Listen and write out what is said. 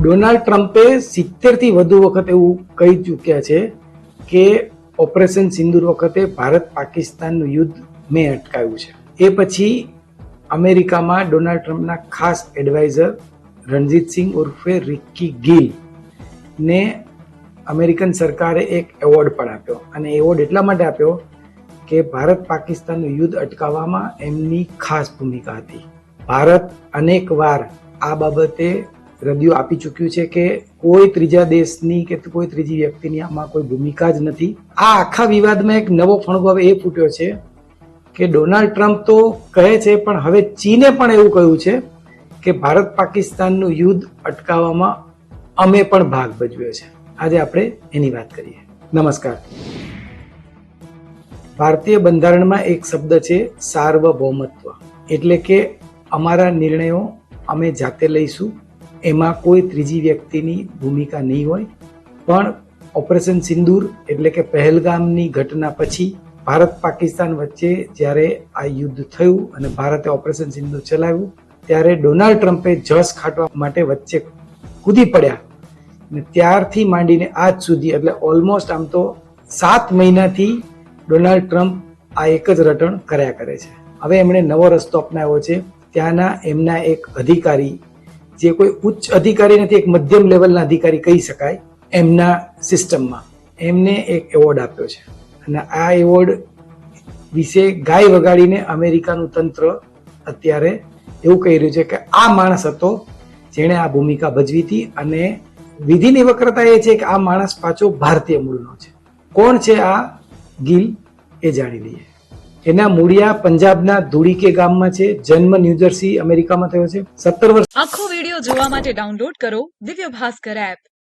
Donald ટ્રમ્પે 70 થી વધુ વખત એવું કહી ચૂક્યા છે કે ઓપરેશન સિંદૂર વખતે ભારત પાકિસ્તાનનું યુદ્ધ મેં અટકાવ્યું છે. એ પછી અમેરિકામાં ડોનાલ્ડ ટ્રમ્પના ખાસ એડવાઇઝર રણજીતસિંહ ઉર્ફે રિક્કી ગિલ ને અમેરિકન સરકારે એક એવોર્ડ પણ આપ્યો, અને એવોર્ડ એટલા માટે આપ્યો કે ભારત પાકિસ્તાનનું યુદ્ધ અટકાવવામાં એમની ખાસ ભૂમિકા હતી. ભારત અનેક વાર આ બાબતે રદિયો આપી ચૂક્યું છે કે કોઈ ત્રીજા દેશની કે કોઈ ત્રીજી વ્યક્તિની આમાં કોઈ ભૂમિકા જ નથી. આ આખા વિવાદમાં એક નવો ફણગો હવે એ ફૂટ્યો છે કે ડોનાલ્ડ ટ્રમ્પ તો કહે છે, પણ હવે ચીને પણ એવું કહ્યું છે કે ભારત પાકિસ્તાનનું યુદ્ધ અટકાવવામાં અમે પણ ભાગ ભજવ્યો છે. આજે આપણે એની વાત કરીએ. નમસ્કાર. ભારતીય બંધારણમાં એક શબ્દ છે સાર્વભૌમત્વ, એટલે કે અમારા નિર્ણયો અમે જાતે લઈશું, એમાં કોઈ ત્રીજી વ્યક્તિની ભૂમિકા નહીં હોય. પણ ઓપરેશન સિંદૂર એટલે કે પહેલગામની ઘટના પછી ભારત પાકિસ્તાન વચ્ચે જ્યારે આ યુદ્ધ થયું અને ભારતે ઓપરેશન સિંદૂર ચલાવ્યું, ત્યારે ડોનાલ્ડ ટ્રમ્પે જસ ખાટવા માટે વચ્ચે કૂદી પડ્યા. અને ત્યારથી માંડીને આજ સુધી, એટલે ઓલમોસ્ટ આમ તો 7 મહિનાથી ડોનાલ્ડ ટ્રમ્પ આ એક જ રટણ કર્યા કરે છે. હવે એમણે નવો રસ્તો અપનાવ્યો છે. ત્યાંના એમના એક અધિકારી, જે કોઈ ઉચ્ચ અધિકારી નથી, એક મધ્યમ લેવલના અધિકારી કહી શકાય એમના સિસ્ટમમાં, એમને એક એવોર્ડ આપ્યો છે. અને આ એવોર્ડ વિશે ગાય વગાડીને અમેરિકાનું તંત્ર અત્યારે એવું કહી રહ્યું છે કે આ માણસ હતો જેણે આ ભૂમિકા ભજવી હતી. અને વિધિની વક્રતા એ છે કે આ માણસ પાછો ભારતીય મૂળનો છે. કોણ છે આ ગિલ એ જાણી લઈએ. એના મૂળિયા પંજાબના ધુળીકે ગામમાં છે. જન્મ ન્યૂજર્સી અમેરિકામાં થયો છે. 17 વર્ષ. આખો વિડિયો જોવા માટે ડાઉનલોડ કરો દિવ્ય ભાસ્કર એપ.